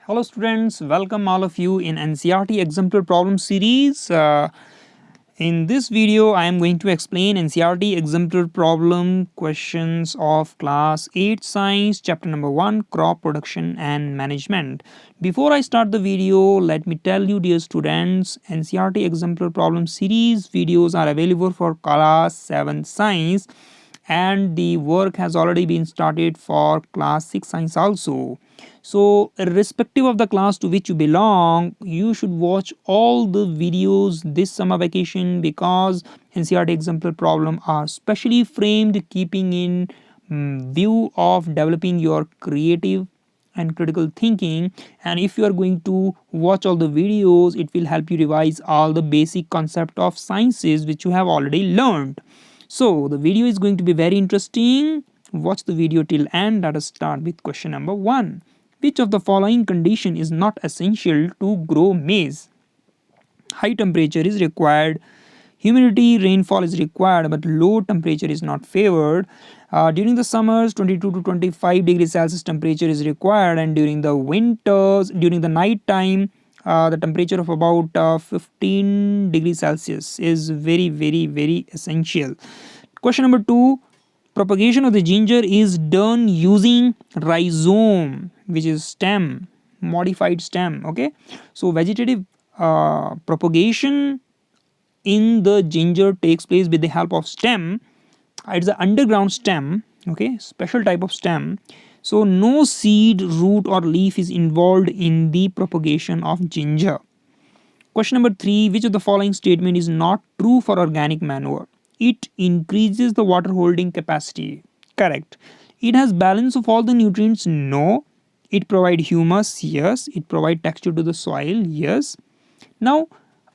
Hello students, welcome all of you in NCERT exemplar problem series. In this video I am going to explain NCERT exemplar problem questions of class 8 science chapter number 1 crop production and management. Before I start the video, let me tell you dear students, NCERT exemplar problem series videos are available for class 7 science and the work has already been started for class 6 science also. So irrespective of the class to which you belong, you should watch all the videos this summer vacation because NCERT exemplar problem are specially framed keeping in view of developing your creative and critical thinking, and if you are going to watch all the videos it will help you revise all the basic concept of sciences which you have already learned. So the video is going to be very interesting. Watch the video till end. Let us start with question number 1. Which of the following condition is not essential to grow maize? High temperature is required, humidity, rainfall is required, but low temperature is not favored. During the summers 22 to 25 degrees Celsius temperature is required, and during the winters, during the night time, the temperature of about 15 degrees Celsius is very essential. Question number 2. Propagation of the ginger is done using rhizome, which is stem, modified stem. Okay, so vegetative propagation in the ginger takes place with the help of stem. It's an underground stem, okay, special type of stem. So no seed, root or leaf is involved in the propagation of ginger. Question number 3. Which of the following statement is not true for organic manure? It increases the water holding capacity. Correct. It has balance of all the nutrients. No. It provides humus. Yes. It provides texture to the soil. Yes. Now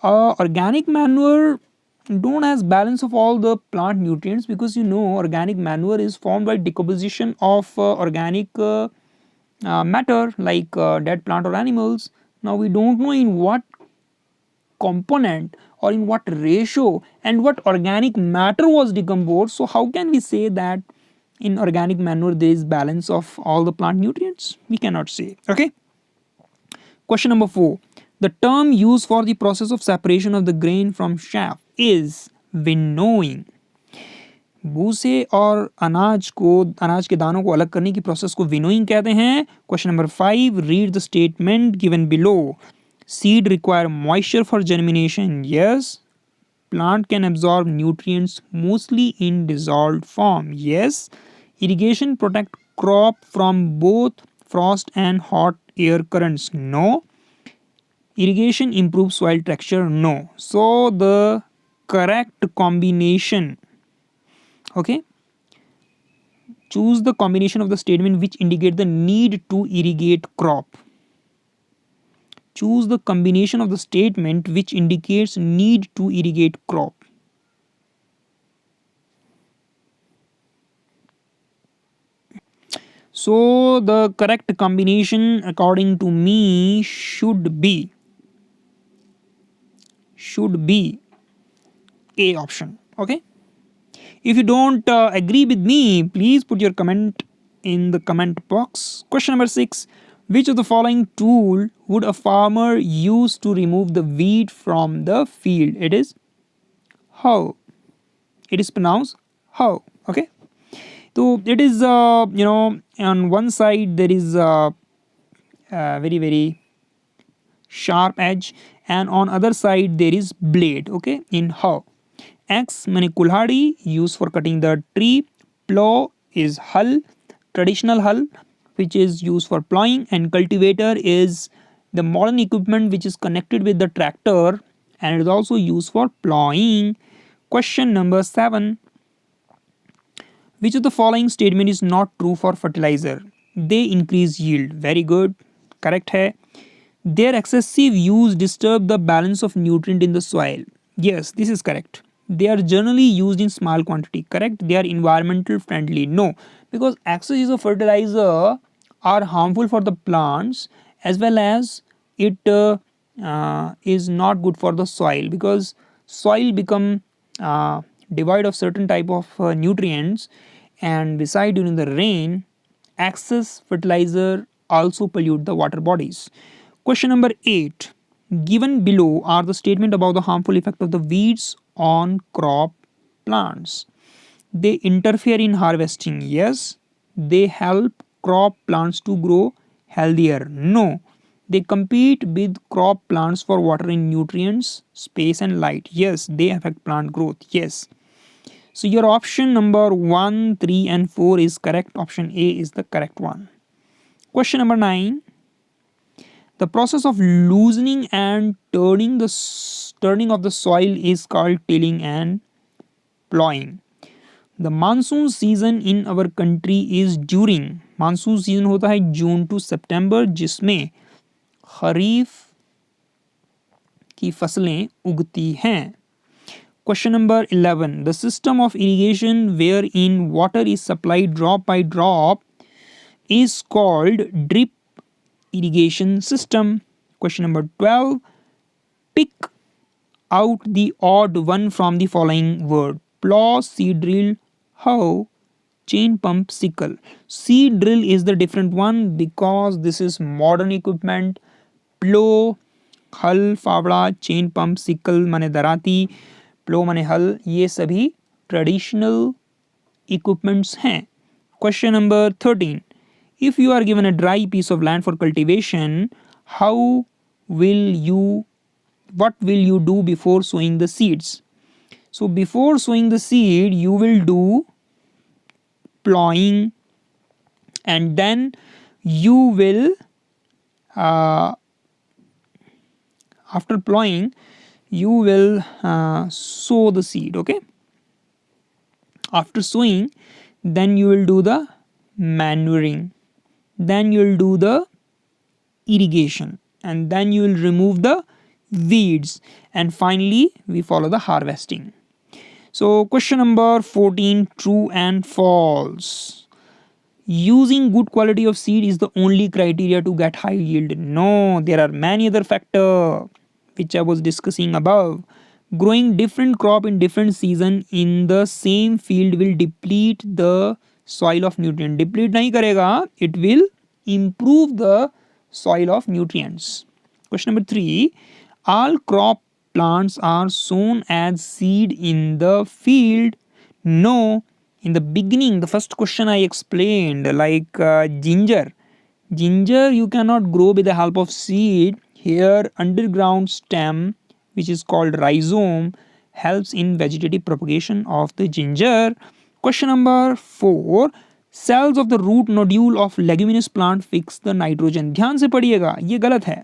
organic manure don't has balance of all the plant nutrients, because organic manure is formed by decomposition of organic matter like dead plant or animals. Now we don't know in what component or in what ratio and what organic matter was decomposed, so how can we say that in organic manure there is balance of all the plant nutrients? We cannot say. Okay. Question number 4. The term used for the process of separation of the grain from chaff is winnowing. भूसे और अनाज के दानों को अलग करने की process को विनोइंग कहते हैं. Question number 5. Read the statement given below. Seed require moisture for germination. Yes. Plant can absorb nutrients mostly in dissolved form. Yes. Irrigation protect crop from both frost and hot air currents. No. Irrigation improves soil texture. No. So the correct combination, okay, choose the combination of the statement which indicate the need to irrigate crop. Choose the combination of the statement which indicates need to irrigate crop. So the correct combination according to me should be A option. Okay. If you don't agree with me, please put your comment in the comment box. Question number 6. Which of the following tool would a farmer use to remove the weed from the field? It is hoe. It is pronounced hoe. Okay. So it is on one side there is a very sharp edge, and on other side there is blade. Okay, in hoe. Axe mane kulhadi, used for cutting the tree. Plow is hull, traditional hull which is used for plowing, and cultivator is the modern equipment which is connected with the tractor and it is also used for plowing. Question number 7. Which of the following statement is not true for fertilizer? They increase yield. Very good. Correct hai. Their excessive use disturb the balance of nutrient in the soil. Yes, this is correct. They are generally used in small quantity. Correct. They are environmental friendly. No, because excess use of fertilizer are harmful for the plants as well as it is not good for the soil, because soil become devoid of certain type of nutrients, and beside during the rain excess fertilizer also pollute the water bodies. Question number 8. Given below are the statement about the harmful effect of the weeds on crop plants. They interfere in harvesting. Yes. They help crop plants to grow healthier. No. They compete with crop plants for water in nutrients, space and light. Yes. They affect plant growth. Yes. So your option number 1, 3 and 4 is correct. Option A is the correct one. Question number 9. The process of loosening and turning of the soil is called tilling and plowing. The monsoon season in our country is during monsoon season होता है जून to सितंबर जिसमें खरीफ की फसलें उगती हैं. Question number 11. The system of irrigation wherein water is supplied drop by drop is called drip irrigation system. Question number 12. Pick out the odd one from the following word. Plow, seed drill, hoe, chain pump, sickle. Seed drill is the different one because this is modern equipment. Plow, हल, फावड़ा, chain pump, sickle माने दराती, प्लो माने हल, ये सभी traditional equipments हैं. Question number 13. If you are given a dry piece of land for cultivation, what will you do before sowing the seeds? So before sowing the seed, you will do plowing, and then you will after plowing you will sow the seed. Okay, after sowing, then you will do the manuring, then you will do the irrigation, and then you will remove the weeds, and finally we follow the harvesting. So question number 14. True and false. Using good quality of seed is the only criteria to get high yield. No, there are many other factors which I was discussing above. Growing different crop in different season in the same field will deplete the soil of nutrient. Deplete nahi karega, it will improve the soil of nutrients. Question number 3. All crop plants are sown as seed in the field. No. In the beginning, the first question I explained, like ginger. Ginger you cannot grow with the help of seed. Here underground stem, which is called rhizome, helps in vegetative propagation of the ginger. Question number 4. Cells of the root nodule of leguminous plant fix the nitrogen. ध्यान से पढ़िएगा, ये गलत है.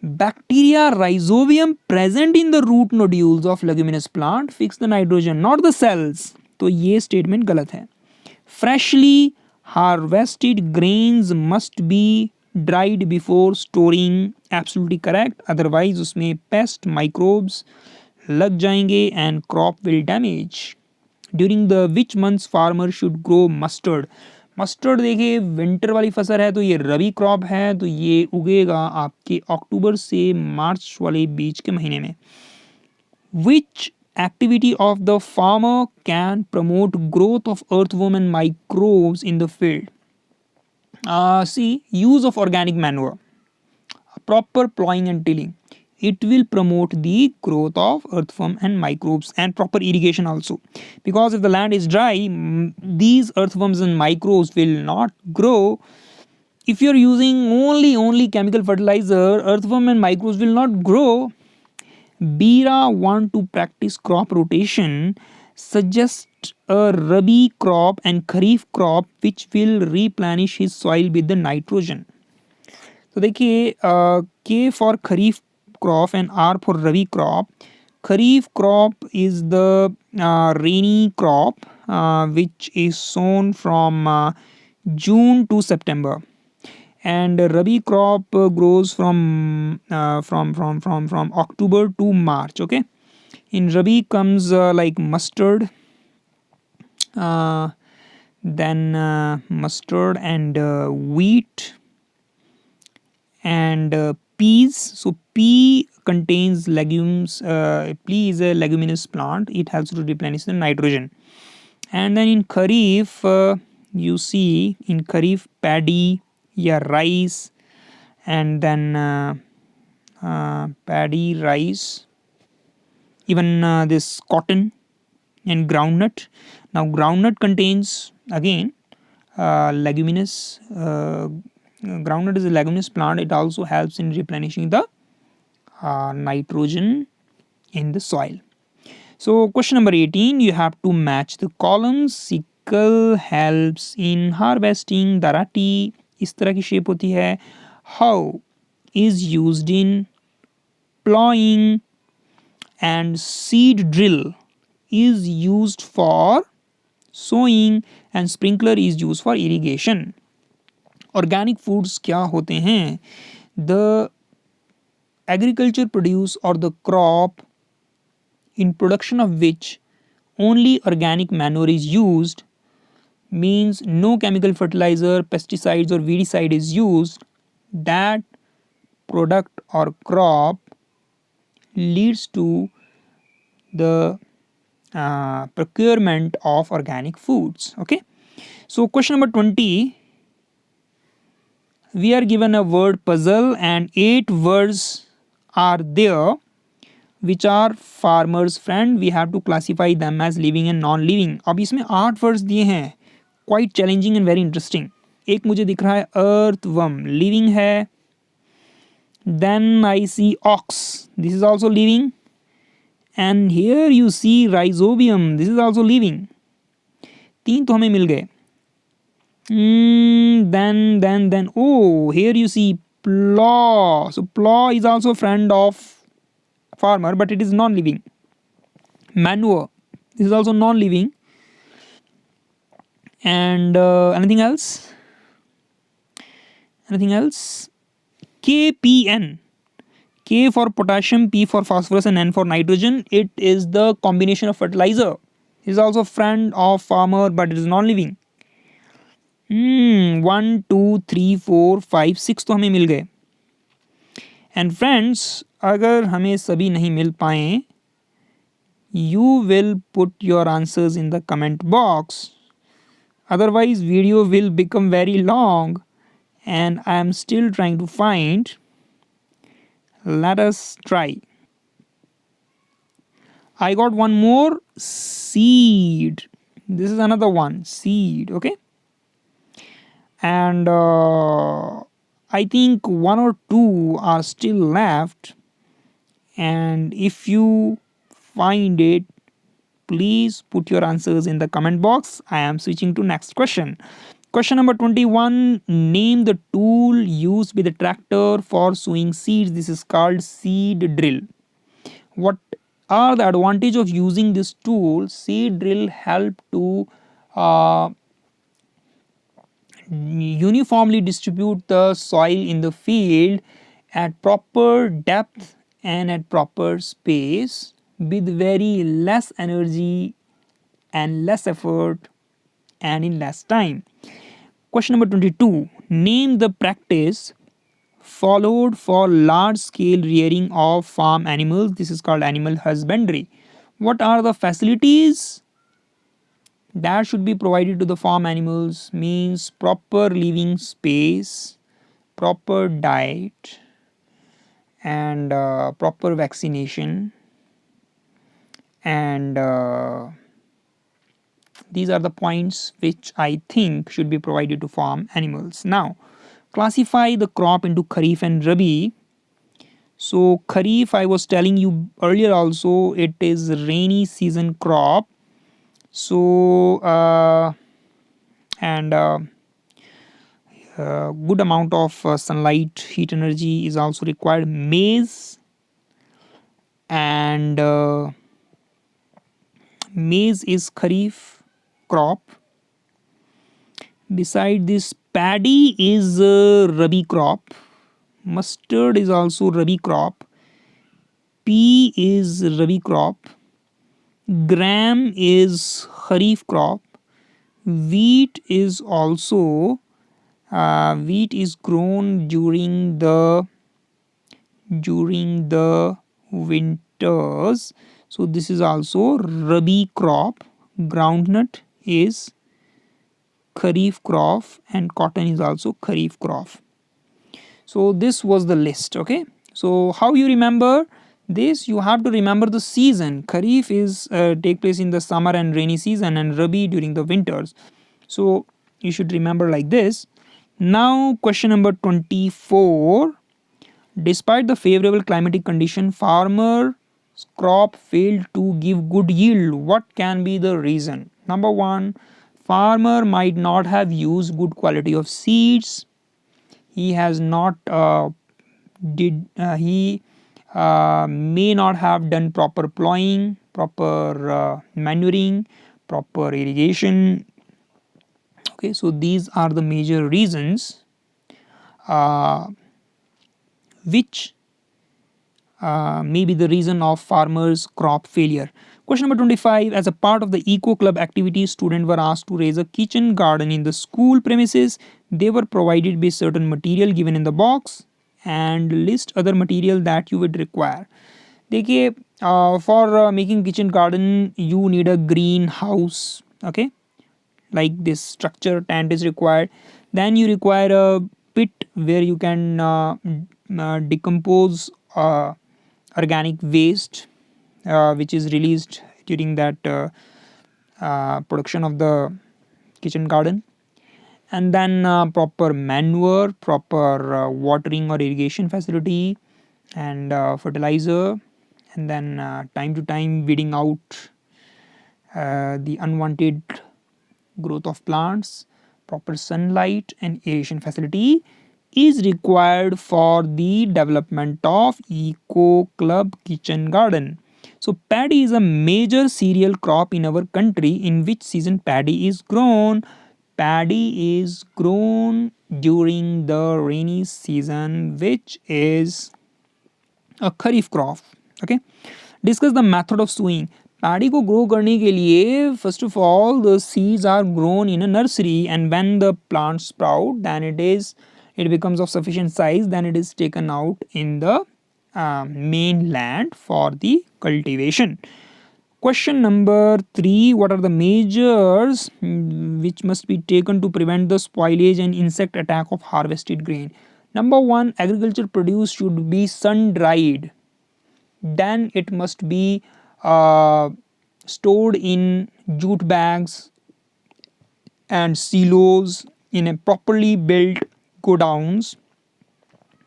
Bacteria rhizobium present in the root nodules of leguminous plant fix the nitrogen, not the cells. तो ये statement गलत है. Freshly harvested grains must be dried before storing. Absolutely correct. Otherwise उसमें pest microbes लग जाएंगे and crop will damage. During the which months farmer should grow mustard? Mustard देखिए winter वाली फसल है तो ये रबी क्रॉप है, तो ये उगेगा आपके अक्टूबर से मार्च वाले बीच के महीने में. Which activity of the farmer can promote growth of earthworm and microbes in the field? C use of organic manure, proper ploughing and tilling. It will promote the growth of earthworm and microbes, and proper irrigation also, because if the land is dry, these earthworms and microbes will not grow. If you are using only chemical fertilizer, earthworm and microbes will not grow. Bira want to practice crop rotation. Suggest a rabi crop and kharif crop which will replenish his soil with the nitrogen. तो देखिए K for kharif crop and R for rabi crop. Kharif crop is the rainy crop which is sown from June to September, and rabi crop grows from October to March. Okay, in rabi comes like mustard, then mustard and wheat and peas. So pea contains legumes. Pea is a leguminous plant. It helps to replenish the nitrogen. And then in kharif you see in kharif paddy, yeah, rice, and then paddy, rice, even this cotton and groundnut. Now groundnut contains again leguminous. Groundnut is a leguminous plant. It also helps in replenishing the nitrogen in the soil. So question number 18, you have to match the columns. Sickle helps in harvesting. Darati इस तरह की shape होती है. How is used in plowing, and seed drill is used for sowing, and sprinkler is used for irrigation. Organic foods क्या होते हैं? The agriculture produce or the crop in production of which only organic manure is used, means no chemical fertilizer, pesticides or weedicide is used, that product or crop leads to the procurement of organic foods. Okay, so question number 20, we are given a word puzzle and 8 words are there which are farmers friend. We have to classify them as living and non living. अब इसमें 8 words दिए हैं, quite challenging and very interesting. एक मुझे दिख रहा है earthworm, living है. Then I see ox, this is also living, and here you see rhizobium, this is also living. 3 तो हमें मिल गए. Then oh, here you see plow. So plow is also friend of farmer, but it is non-living. Manure, this is also non-living. And anything else? Anything else? KPN. K for potassium, P for phosphorus, and N for nitrogen. It is the combination of fertilizer. It is also friend of farmer, but it is non-living. 1 2 3 4 5 6 तो हमें मिल गए. And friends, अगर हमें सभी नहीं मिल पाए, you will put your answers in the comment box, otherwise video will become very long and I am still trying to find. Let us try. I got one more, seed. This is another one, seed. Okay, and I think 1 or 2 are still left, and if you find it, please put your answers in the comment box. I am switching to next question. Question number 21, name the tool used by the tractor for sowing seeds. This is called seed drill. What are the advantage of using this tool? Seed drill help to uniformly distribute the soil in the field at proper depth and at proper space with very less energy and less effort and in less time. Question number 22, name the practice followed for large scale rearing of farm animals. This is called animal husbandry. What are the facilities that should be provided to the farm animals? Means proper living space, proper diet, and proper vaccination, and these are the points which I think should be provided to farm animals. Now classify the crop into kharif and rabi. So kharif, I was telling you earlier also, it is rainy season crop. So and good amount of sunlight, heat energy is also required. Maize, and maize is kharif crop. Beside this, paddy is rabi crop. Mustard is also rabi crop. Pea is rabi crop. Gram is kharif crop. Wheat is also wheat is grown during the winters, so this is also rabi crop. Groundnut is kharif crop and cotton is also kharif crop. So this was the list. Okay, so how you remember this? You have to remember the season. Kharif is take place in the summer and rainy season, and rabi during the winters. So you should remember like this. Now question number 24. Despite the favorable climatic condition, farmer crop failed to give good yield. What can be the reason? Number one, farmer might not have used good quality of seeds. He has not he may not have done proper plowing, proper manuring, proper irrigation. Okay, so these are the major reasons which may be the reason of farmers crop failure. Question number 25. As a part of the eco club activities, students were asked to raise a kitchen garden in the school premises. They were provided with certain material given in the box and list other material that you would require. देखिए for making kitchen garden you need a greenhouse. Okay, like this structure tent is required. Then you require a pit where you can decompose organic waste which is released during that production of the kitchen garden, and then proper manure, proper watering or irrigation facility, and fertilizer, and then time to time weeding out the unwanted growth of plants. Proper sunlight and aeration facility is required for the development of eco club kitchen garden. So paddy is a major cereal crop in our country. In which season paddy is grown? Paddy is grown during the rainy season, which is a kharif crop. Okay, discuss the method of sowing. Paddy को grow करने के लिए first of all the seeds are grown in a nursery and when the plant sprout then it becomes of sufficient size, then it is taken out in the main land for the cultivation. Question number 3. What are the measures which must be taken to prevent the spoilage and insect attack of harvested grain? Number 1, agriculture produce should be sun dried. Then it must be stored in jute bags and silos in a properly built godowns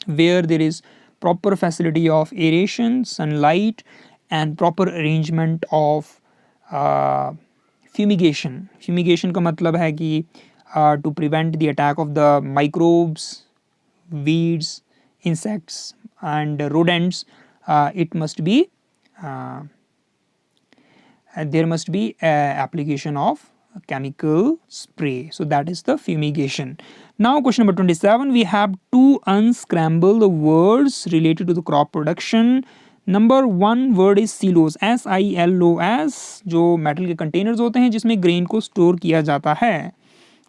where there is proper facility of aeration, sunlight, and proper arrangement of fumigation. Fumigation का मतलब है कि to prevent the attack of the microbes, weeds, insects, and rodents, it must be there must be application of chemical spray. So that is the fumigation. Now question number 27, we have to unscramble the words related to the crop production. Number 1 word is silos, SILOS, जो metal के containers होते हैं जिसमें grain को store किया जाता है.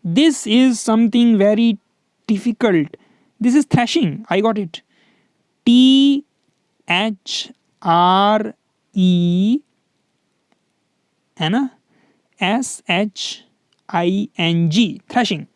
This is something very difficult. This is threshing. I got it. THRE है ना, SHING, threshing.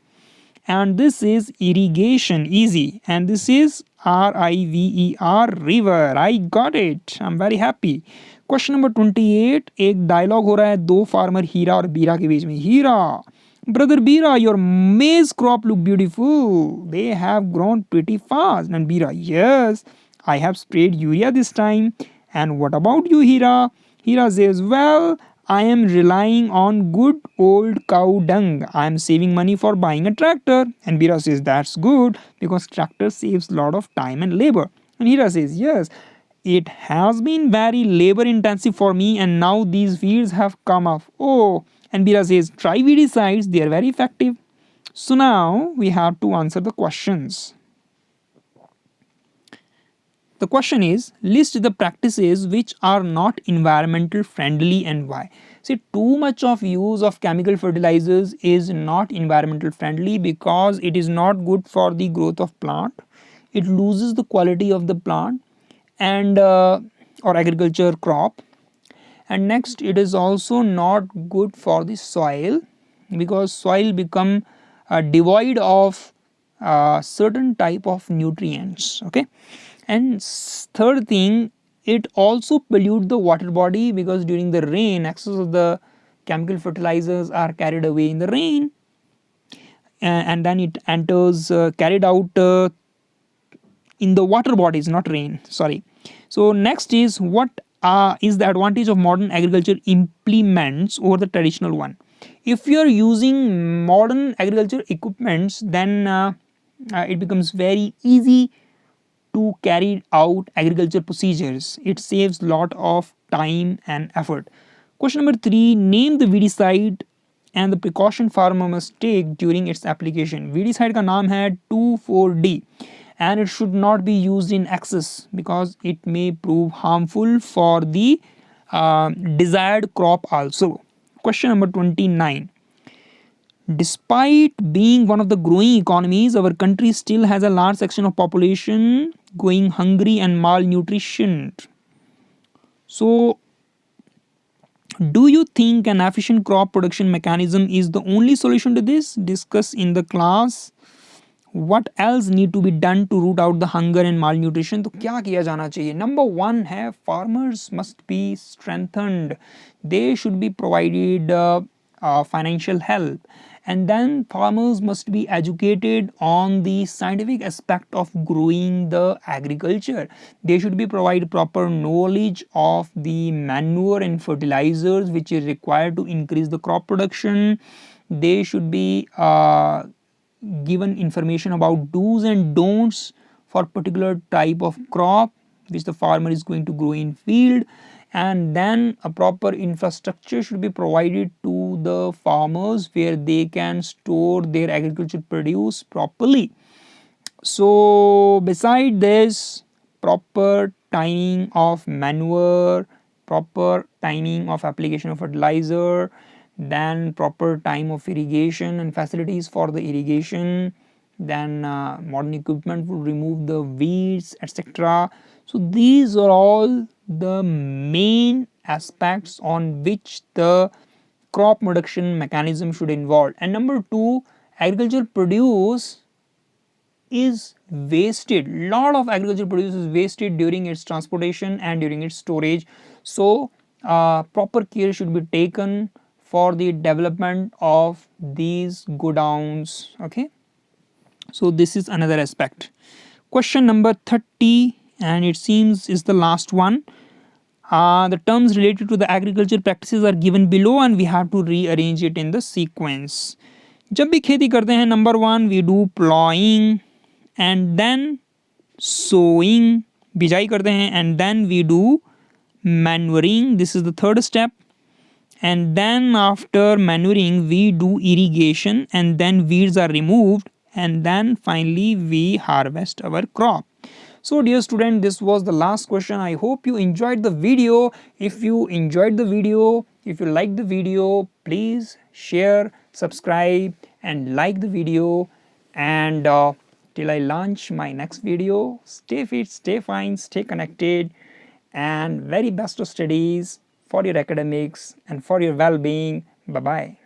And this is irrigation, easy. And this is RIVER, river. I got it. I'm very happy. Question number 28. एक dialogue हो रहा है दो farmer हीरा और बीरा के बीच में. हीरा, brother Bira, your maize crop look beautiful. They have grown pretty fast. And Bira, yes, I have sprayed urea this time. And what about you, Hira? Hira says, well, I am relying on good old cow dung. I am saving money for buying a tractor. And Bira says, that's good because tractor saves a lot of time and labor. And Hira says, yes, it has been very labor intensive for me and now these weeds have come up. Oh, and Bira says, try weedicides, they are very effective. So now we have to answer the questions. The question is, list the practices which are not environmental friendly and why. See, too much of use of chemical fertilizers is not environmental friendly because it is not good for the growth of plant. It loses the quality of the plant and or agriculture crop. And next, it is also not good for the soil because soil become devoid of certain type of nutrients. Okay, and third thing, it also pollute the water body, because during the rain excess of the chemical fertilizers are carried away in the rain, and then it enters carried out in the water bodies, not rain, sorry. So next is, what is the advantage of modern agriculture implements over the traditional one? If you are using modern agriculture equipments, then it becomes very easy to carry out agriculture procedures. It saves lot of time and effort. Question number 3, name the weedicide and the precaution farmer must take during its application. Weedicide का नाम है 2,4-D and it should not be used in excess because it may prove harmful for the desired crop also. Question number 29, despite being one of the growing economies, our country still has a large section of population going hungry and malnutrition. So do you think an efficient crop production mechanism is the only solution to this? Discuss in the class. What else need to be done to root out the hunger and malnutrition? तो क्या किया जाना चाहिए? Number 1 है, farmers must be strengthened. They should be provided financial help, and then farmers must be educated on the scientific aspect of growing the agriculture. They should be provided proper knowledge of the manure and fertilizers which is required to increase the crop production. They should be given information about do's and don'ts for particular type of crop which the farmer is going to grow in field, and then a proper infrastructure should be provided to the farmers where they can store their agricultural produce properly. So beside this, proper timing of manure, proper timing of application of fertilizer, then proper time of irrigation and facilities for the irrigation, then modern equipment would remove the weeds, etc. So these are all the main aspects on which the crop production mechanism should involve. And number 2, agricultural produce is wasted. Lot of agricultural produce is wasted during its transportation and during its storage. So proper care should be taken for the development of these godowns. Okay, so this is another aspect. Question number 30, and it seems is the last one. The terms related to the agriculture practices are given below and we have to rearrange it in the sequence. जब भी खेती करते हैं, number 1 we do plowing and then sowing, बिजाई करते हैं, and then we do manuring, this is the third step, and then after manuring we do irrigation, and then weeds are removed, and then finally we harvest our crop. So dear student, this was the last question. I hope you enjoyed the video. If you enjoyed the video, if you liked the video, please share, subscribe and like the video, and till I launch my next video, stay fit, stay fine, stay connected, and very best of studies for your academics and for your well-being. Bye bye.